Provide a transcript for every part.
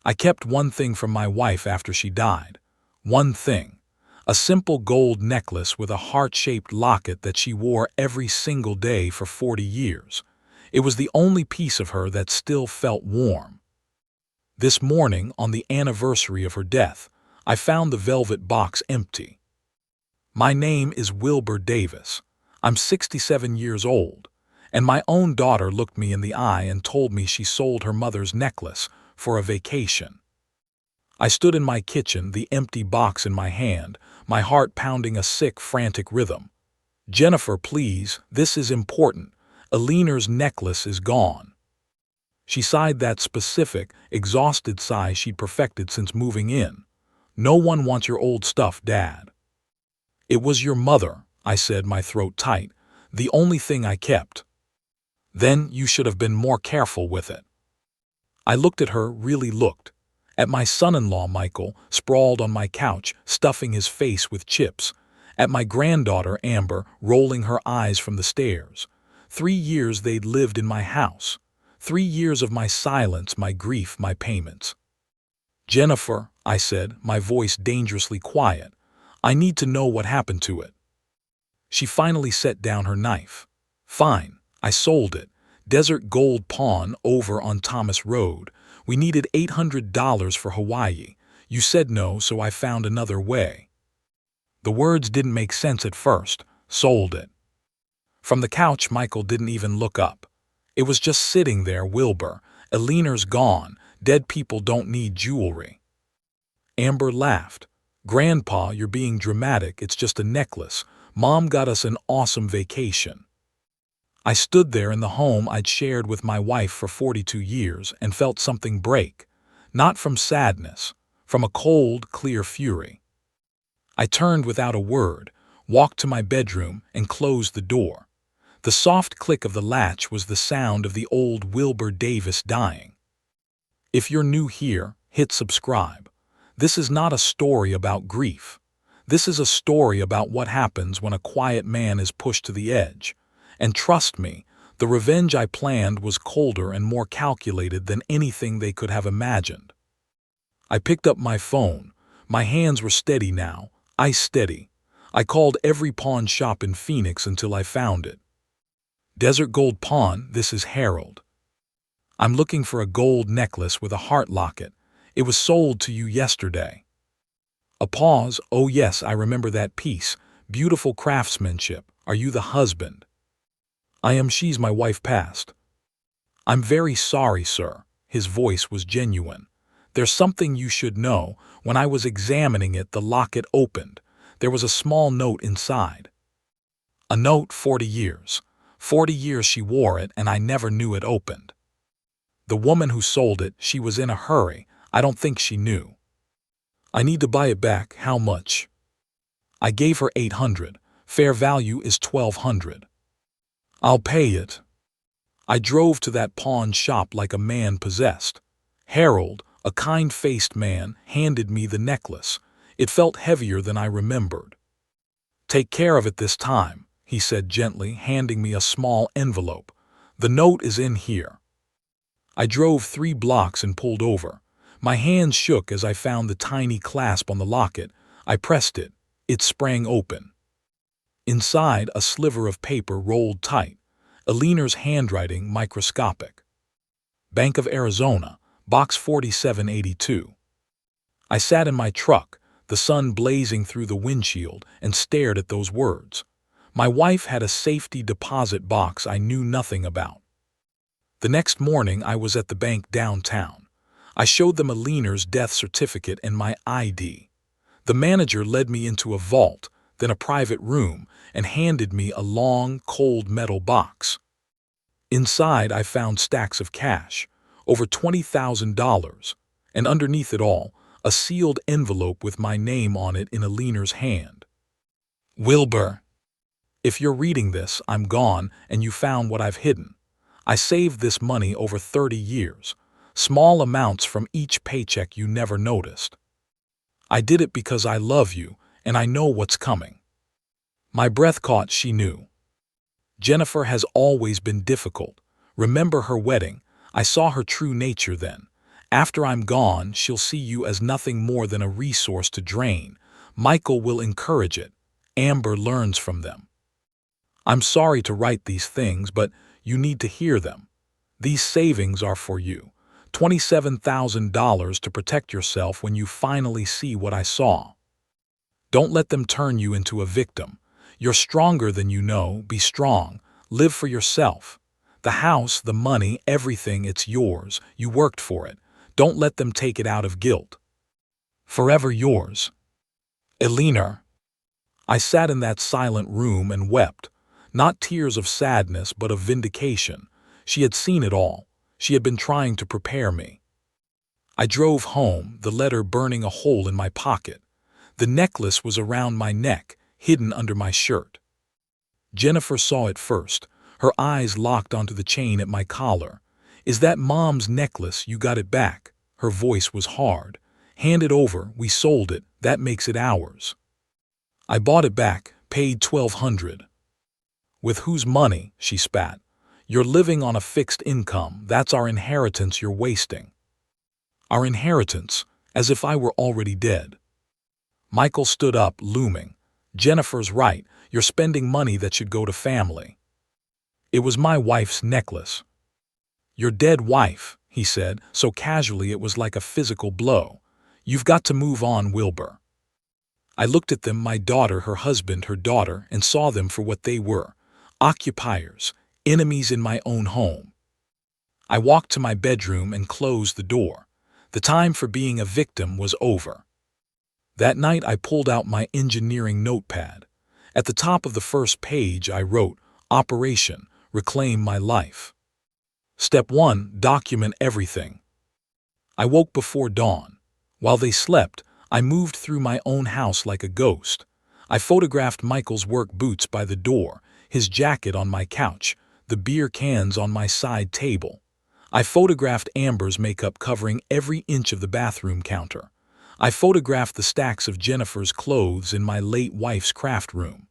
I kept one thing from my wife after she died. One thing. A simple gold necklace with a heart-shaped locket that she wore every single day for 40 years. It was the only piece of her that still felt warm. This morning, on the anniversary of her death, I found the velvet box empty. My name is Wilbur Davis. I'm 67 years old, and my own daughter looked me in the eye and told me she sold her mother's necklace for a vacation. I stood in my kitchen, the empty box in my hand, my heart pounding a sick, frantic rhythm. "Jennifer, please, this is important. Eleanor's necklace is gone." She sighed, that specific, exhausted sigh she'd perfected since moving in. "No one wants your old stuff, Dad." "It was your mother," I said, my throat tight. "The only thing I kept." "Then you should have been more careful with it." I looked at her, really looked. At my son-in-law, Michael, sprawled on my couch, stuffing his face with chips. At my granddaughter, Amber, rolling her eyes from the stairs. 3 years they'd lived in my house. 3 years of my silence, my grief, my payments. "Jennifer," I said, my voice dangerously quiet, "I need to know what happened to it." She finally set down her knife. "Fine, I sold it. Desert Gold Pawn over on Thomas Road. We needed $800 for Hawaii. You said no, so I found another way." The words didn't make sense at first. Sold it. From the couch, Michael didn't even look up. It was just sitting there. "Wilbur, Eleanor's gone. Dead people don't need jewelry." Amber laughed. "Grandpa, you're being dramatic. It's just a necklace. Mom got us an awesome vacation." I stood there in the home I'd shared with my wife for 42 years and felt something break. Not from sadness, from a cold, clear fury. I turned without a word, walked to my bedroom, and closed the door. The soft click of the latch was the sound of the old Wilbur Davis dying. If you're new here, hit subscribe. This is not a story about grief. This is a story about what happens when a quiet man is pushed to the edge. And trust me, the revenge I planned was colder and more calculated than anything they could have imagined. I picked up my phone. My hands were steady now, ice steady. I called every pawn shop in Phoenix until I found it. "Desert Gold Pawn, this is Harold. I'm looking for a gold necklace with a heart locket. It was sold to you yesterday." A pause. "Oh yes, I remember that piece. Beautiful craftsmanship. Are you the husband?" "I am. She's my wife passed." "I'm very sorry, sir." His voice was genuine. "There's something you should know. When I was examining it, the locket opened. There was a small note inside." "A note? 40 years. 40 years she wore it, and I never knew it opened." "The woman who sold it, she was in a hurry. I don't think she knew." "I need to buy it back. How much?" I gave her $800. Fair value is $1,200. "I'll pay it." I drove to that pawn shop like a man possessed. Harold, a kind-faced man, handed me the necklace. It felt heavier than I remembered. "Take care of it this time," he said gently, handing me a small envelope. "The note is in here." I drove 3 blocks and pulled over. My hands shook as I found the tiny clasp on the locket. I pressed it. It sprang open. Inside, a sliver of paper rolled tight. Eleanor's handwriting microscopic. "Bank of Arizona, Box 4782. I sat in my truck, the sun blazing through the windshield, and stared at those words. My wife had a safety deposit box I knew nothing about. The next morning I was at the bank downtown. I showed them Eleanor's death certificate and my ID. The manager led me into a vault, then a private room, and handed me a long, cold metal box. Inside I found stacks of cash, over $20,000, and underneath it all, a sealed envelope with my name on it in Eleanor's hand. "Wilbur, if you're reading this, I'm gone, and you found what I've hidden. I saved this money over 30 years, small amounts from each paycheck you never noticed. I did it because I love you, and I know what's coming." My breath caught. She knew. Jennifer has always been difficult. Remember her wedding? I saw her true nature then. After I'm gone, she'll see you as nothing more than a resource to drain. Michael will encourage it. Amber learns from them. I'm sorry to write these things, but you need to hear them. These savings are for you. $27,000 to protect yourself when you finally see what I saw. Don't let them turn you into a victim. You're stronger than you know. Be strong. Live for yourself. The house, the money, everything, it's yours. You worked for it. Don't let them take it out of guilt. Forever yours. Eleanor. I sat in that silent room and wept. Not tears of sadness, but of vindication. She had seen it all. She had been trying to prepare me. I drove home, the letter burning a hole in my pocket. The necklace was around my neck, hidden under my shirt. Jennifer saw it first. Her eyes locked onto the chain at my collar. Is that Mom's necklace? You got it back. Her voice was hard. Hand it over. We sold it. That makes it ours. I bought it back, paid $1,200. With whose money? She spat. You're living on a fixed income. That's our inheritance you're wasting. Our inheritance, as if I were already dead. Michael stood up, looming. Jennifer's right. You're spending money that should go to family. It was my wife's necklace. Your dead wife, he said, so casually it was like a physical blow. You've got to move on, Wilbur. I looked at them, my daughter, her husband, her daughter, and saw them for what they were. Occupiers, enemies in my own home. I walked to my bedroom and closed the door. The time for being a victim was over. That night I pulled out my engineering notepad. At the top of the first page I wrote, Operation, Reclaim My Life. Step 1, document everything. I woke before dawn. While they slept, I moved through my own house like a ghost. I photographed Michael's work boots by the door, his jacket on my couch, the beer cans on my side table. I photographed Amber's makeup covering every inch of the bathroom counter. I photographed the stacks of Jennifer's clothes in my late wife's craft room.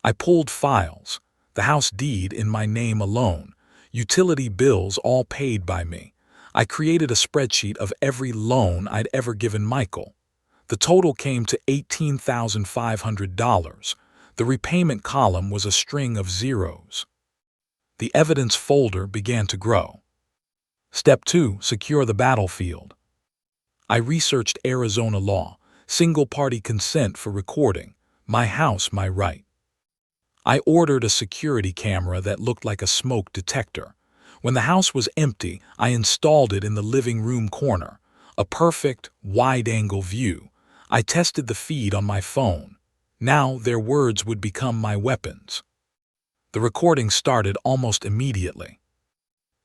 I pulled files, the house deed in my name alone, utility bills all paid by me. I created a spreadsheet of every loan I'd ever given Michael. The total came to $18,500. The repayment column was a string of zeros. The evidence folder began to grow. Step 2, secure the battlefield. I researched Arizona law, single-party consent for recording, my house, my right. I ordered a security camera that looked like a smoke detector. When the house was empty, I installed it in the living room corner, a perfect, wide-angle view. I tested the feed on my phone. Now their words would become my weapons. The recording started almost immediately.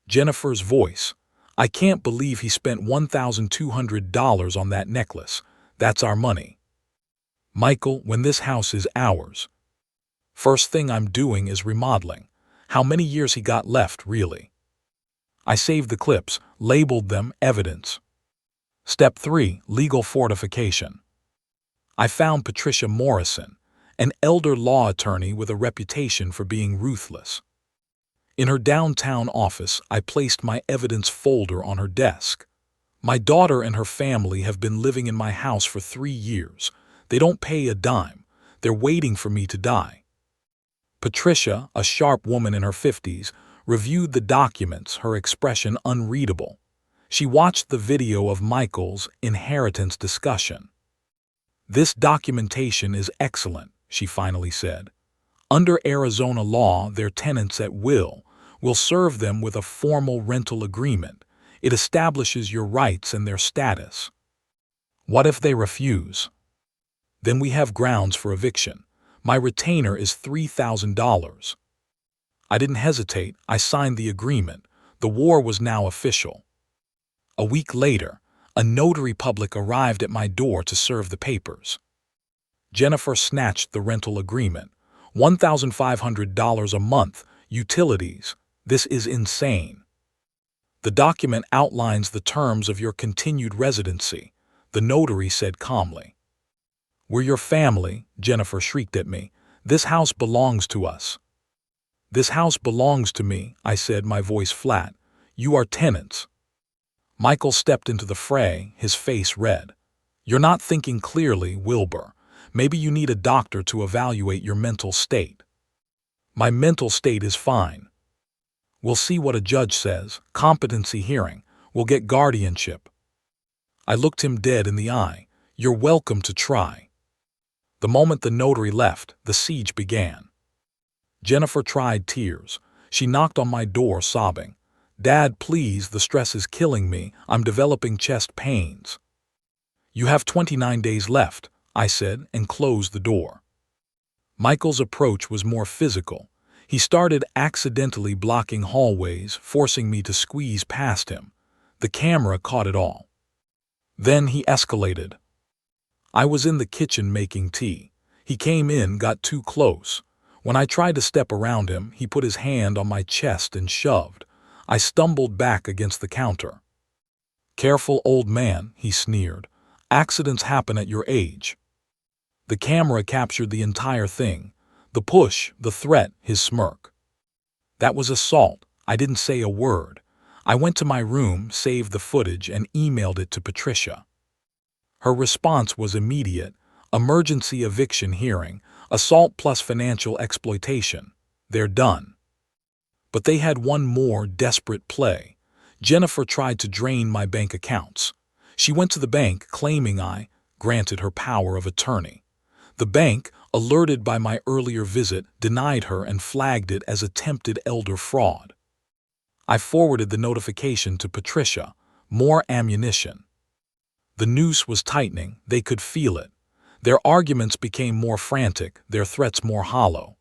Jennifer's voice. I can't believe he spent $1,200 on that necklace. That's our money. Michael, when this house is ours. First thing I'm doing is remodeling. How many years he got left, really? I saved the clips, labeled them evidence. Step 3, legal fortification. I found Patricia Morrison, an elder law attorney with a reputation for being ruthless. In her downtown office, I placed my evidence folder on her desk. My daughter and her family have been living in my house for 3 years. They don't pay a dime. They're waiting for me to die. Patricia, a sharp woman in her 50s, reviewed the documents, her expression unreadable. She watched the video of Michael's inheritance discussion. This documentation is excellent, she finally said. Under Arizona law, their tenants at will serve them with a formal rental agreement. It establishes your rights and their status. What if they refuse? Then we have grounds for eviction. My retainer is $3,000. I didn't hesitate. I signed the agreement. The war was now official. A week later, a notary public arrived at my door to serve the papers. Jennifer snatched the rental agreement. $1,500 a month, utilities. This is insane. The document outlines the terms of your continued residency, the notary said calmly. We're your family, Jennifer shrieked at me. This house belongs to us. This house belongs to me, I said, my voice flat. You are tenants. Michael stepped into the fray, his face red. "You're not thinking clearly, Wilbur. Maybe you need a doctor to evaluate your mental state." "My mental state is fine." "We'll see what a judge says. Competency hearing. We'll get guardianship." I looked him dead in the eye. "You're welcome to try." The moment the notary left, the siege began. Jennifer tried tears. She knocked on my door sobbing. "Dad, please, the stress is killing me. I'm developing chest pains." "You have 29 days left," I said, and closed the door. Michael's approach was more physical. He started accidentally blocking hallways, forcing me to squeeze past him. The camera caught it all. Then he escalated. I was in the kitchen making tea. He came in, got too close. When I tried to step around him, he put his hand on my chest and shoved. I stumbled back against the counter. "Careful, old man," he sneered. "Accidents happen at your age." The camera captured the entire thing. The push, the threat, his smirk. That was assault. I didn't say a word. I went to my room, saved the footage, and emailed it to Patricia. Her response was immediate. "Emergency eviction hearing. Assault plus financial exploitation. They're done." But they had one more desperate play. Jennifer tried to drain my bank accounts. She went to the bank claiming I granted her power of attorney. The bank, alerted by my earlier visit, denied her and flagged it as attempted elder fraud. I forwarded the notification to Patricia. More ammunition. The noose was tightening. They could feel it. Their arguments became more frantic, their threats more hollow.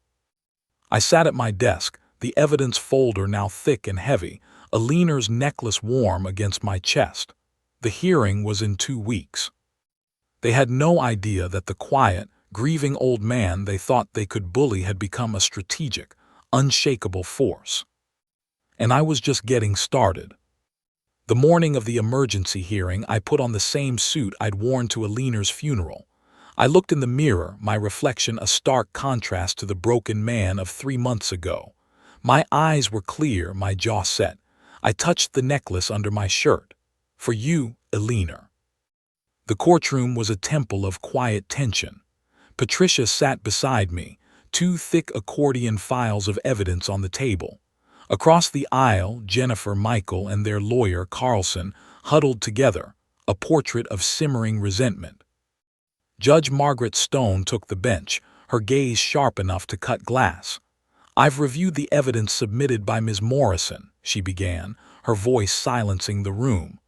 I sat at my desk, the evidence folder now thick and heavy, Aliner's necklace warm against my chest. The hearing was in 2 weeks. They had no idea that the quiet, grieving old man they thought they could bully had become a strategic, unshakable force. And I was just getting started. The morning of the emergency hearing, I put on the same suit I'd worn to Aliner's funeral. I looked in the mirror, my reflection a stark contrast to the broken man of 3 months ago. My eyes were clear, my jaw set. I touched the necklace under my shirt. "For you, Aliner." The courtroom was a temple of quiet tension. Patricia sat beside me, 2 thick accordion files of evidence on the table. Across the aisle, Jennifer, Michael, and their lawyer, Carlson, huddled together, a portrait of simmering resentment. Judge Margaret Stone took the bench, her gaze sharp enough to cut glass. "I've reviewed the evidence submitted by Ms. Morrison," she began, her voice silencing the room.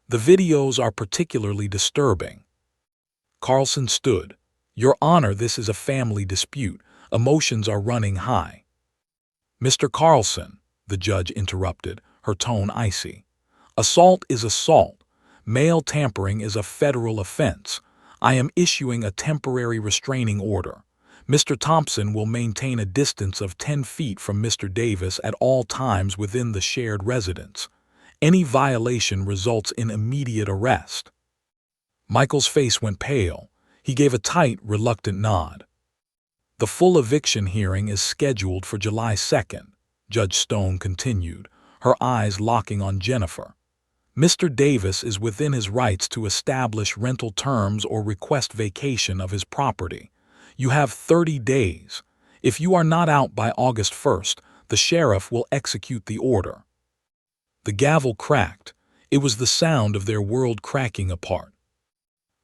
"The videos are particularly disturbing." Carlson stood. "Your Honor, this is a family dispute. Emotions are running high." "Mr. Carlson," the judge interrupted, her tone icy. "Assault is assault. Mail tampering is a federal offense. I am issuing a temporary restraining order. Mr. Thompson will maintain a distance of 10 feet from Mr. Davis at all times within the shared residence. Any violation results in immediate arrest." Michael's face went pale. He gave a tight, reluctant nod. "The full eviction hearing is scheduled for July 2nd, Judge Stone continued, her eyes locking on Jennifer. "Mr. Davis is within his rights to establish rental terms or request vacation of his property. You have 30 days. If you are not out by August 1st, the sheriff will execute the order." The gavel cracked. It was the sound of their world cracking apart.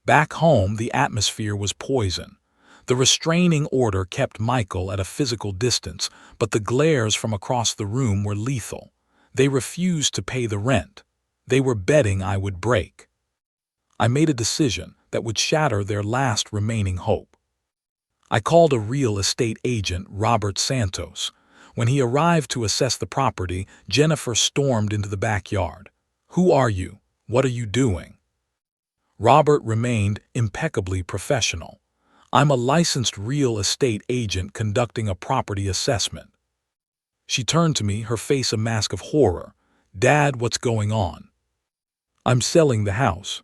Back home, the atmosphere was poison. The restraining order kept Michael at a physical distance, but the glares from across the room were lethal. They refused to pay the rent. They were betting I would break. I made a decision that would shatter their last remaining hope. I called a real estate agent, Robert Santos. When he arrived to assess the property, Jennifer stormed into the backyard. "Who are you? What are you doing?" Robert remained impeccably professional. "I'm a licensed real estate agent conducting a property assessment." She turned to me, her face a mask of horror. "Dad, what's going on?" "I'm selling the house."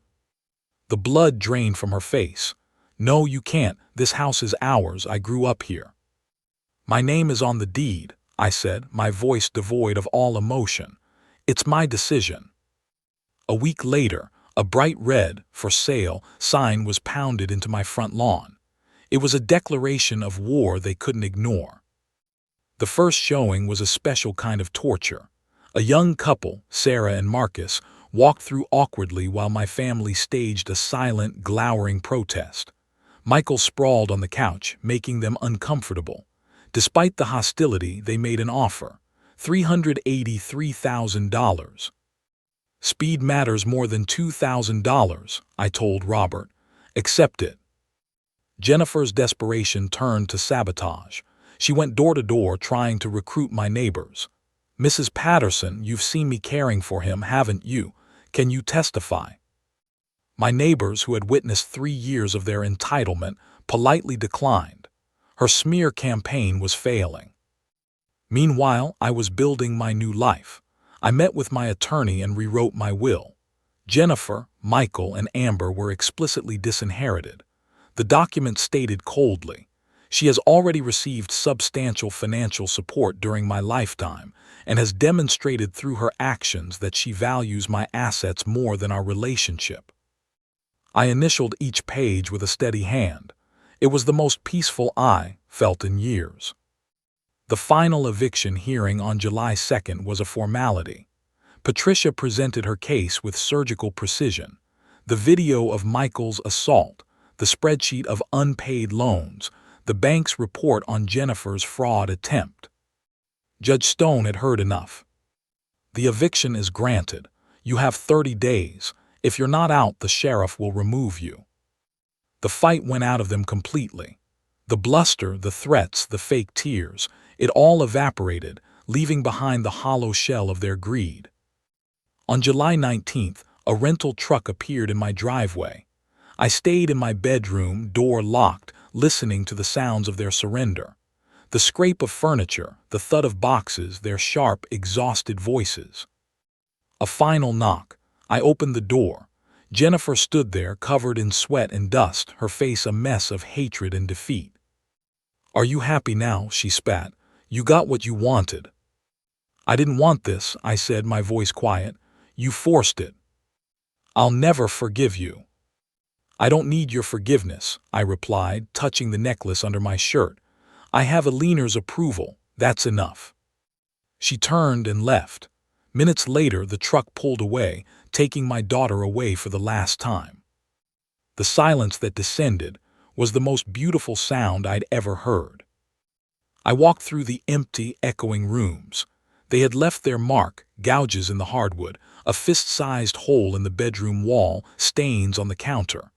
The blood drained from her face. "No, you can't. This house is ours. I grew up here." "My name is on the deed," I said, my voice devoid of all emotion. "It's my decision." A week later, a bright red, "For sale" sign was pounded into my front lawn. It was a declaration of war they couldn't ignore. The first showing was a special kind of torture. A young couple, Sarah and Marcus, walked through awkwardly while my family staged a silent, glowering protest. Michael sprawled on the couch, making them uncomfortable. Despite the hostility, they made an offer: $383,000. "Speed matters more than $2,000, I told Robert. "Accept it." Jennifer's desperation turned to sabotage. She went door to door trying to recruit my neighbors. "Mrs. Patterson, you've seen me caring for him, haven't you? Can you testify?" My neighbors, who had witnessed 3 years of their entitlement, politely declined. Her smear campaign was failing. Meanwhile, I was building my new life. I met with my attorney and rewrote my will. Jennifer, Michael, and Amber were explicitly disinherited. The document stated coldly, "She has already received substantial financial support during my lifetime and has demonstrated through her actions that she values my assets more than our relationship." I initialed each page with a steady hand. It was the most peaceful I felt in years. The final eviction hearing on July 2nd was a formality. Patricia presented her case with surgical precision. The video of Michael's assault, the spreadsheet of unpaid loans, the bank's report on Jennifer's fraud attempt. Judge Stone had heard enough. "The eviction is granted. You have 30 days. If you're not out, the sheriff will remove you." The fight went out of them completely. The bluster, the threats, the fake tears, it all evaporated, leaving behind the hollow shell of their greed. On July 19th, a rental truck appeared in my driveway. I stayed in my bedroom, door locked, listening to the sounds of their surrender. The scrape of furniture, the thud of boxes, their sharp, exhausted voices. A final knock. I opened the door. Jennifer stood there, covered in sweat and dust, her face a mess of hatred and defeat. "Are you happy now?" she spat. "You got what you wanted." "I didn't want this," I said, my voice quiet. "You forced it." "I'll never forgive you." "I don't need your forgiveness," I replied, touching the necklace under my shirt. "I have Alina's approval. That's enough." She turned and left. Minutes later, the truck pulled away, taking my daughter away for the last time. The silence that descended was the most beautiful sound I'd ever heard. I walked through the empty, echoing rooms. They had left their mark: gouges in the hardwood, a fist-sized hole in the bedroom wall, stains on the counter.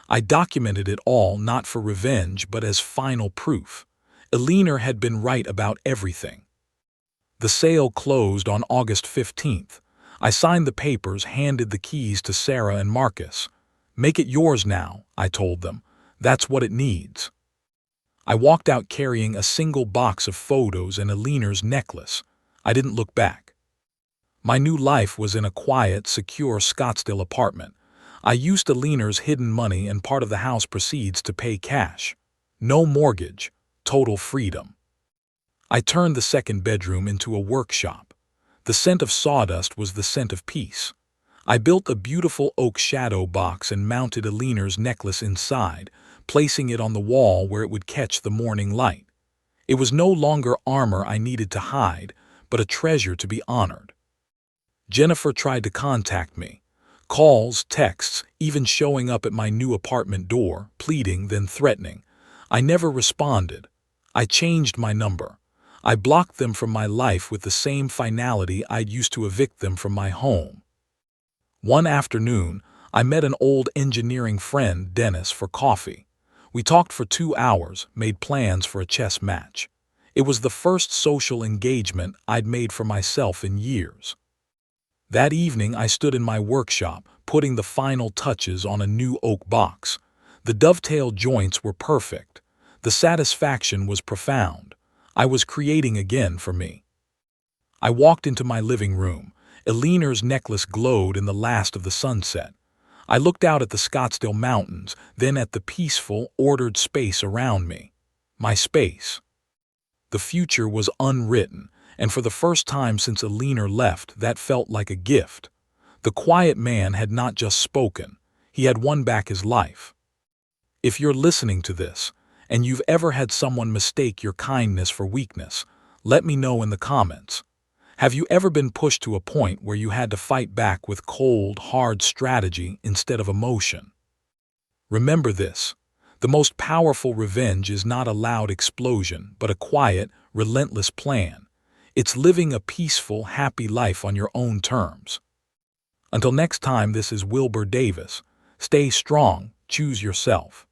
I documented it all, not for revenge, but as final proof. Alina had been right about everything. The sale closed on August 15th. I signed the papers, handed the keys to Sarah and Marcus. "Make it yours now," I told them. "That's what it needs." I walked out carrying a single box of photos and Alina's necklace. I didn't look back. My new life was in a quiet, secure Scottsdale apartment. I used Alina's hidden money and part of the house proceeds to pay cash. No mortgage, total freedom. I turned the second bedroom into a workshop. The scent of sawdust was the scent of peace. I built a beautiful oak shadow box and mounted Alina's necklace inside, placing it on the wall where it would catch the morning light. It was no longer armor I needed to hide, but a treasure to be honored. Jennifer tried to contact me. Calls, texts, even showing up at my new apartment door, pleading, then threatening. I never responded. I changed my number. I blocked them from my life with the same finality I'd used to evict them from my home. One afternoon, I met an old engineering friend, Dennis, for coffee. We talked for 2 hours, made plans for a chess match. It was the first social engagement I'd made for myself in years. That evening, I stood in my workshop, putting the final touches on a new oak box. The dovetail joints were perfect. The satisfaction was profound. I was creating again for me. I walked into my living room. Alina's necklace glowed in the last of the sunset. I looked out at the Scottsdale Mountains, then at the peaceful, ordered space around me. My space. The future was unwritten, and for the first time since Alina left, that felt like a gift. The quiet man had not just spoken, he had won back his life. If you're listening to this, and you've ever had someone mistake your kindness for weakness, let me know in the comments. Have you ever been pushed to a point where you had to fight back with cold, hard strategy instead of emotion? Remember this: the most powerful revenge is not a loud explosion, but a quiet, relentless plan. It's living a peaceful, happy life on your own terms. Until next time, this is Wilbur Davis. Stay strong, choose yourself.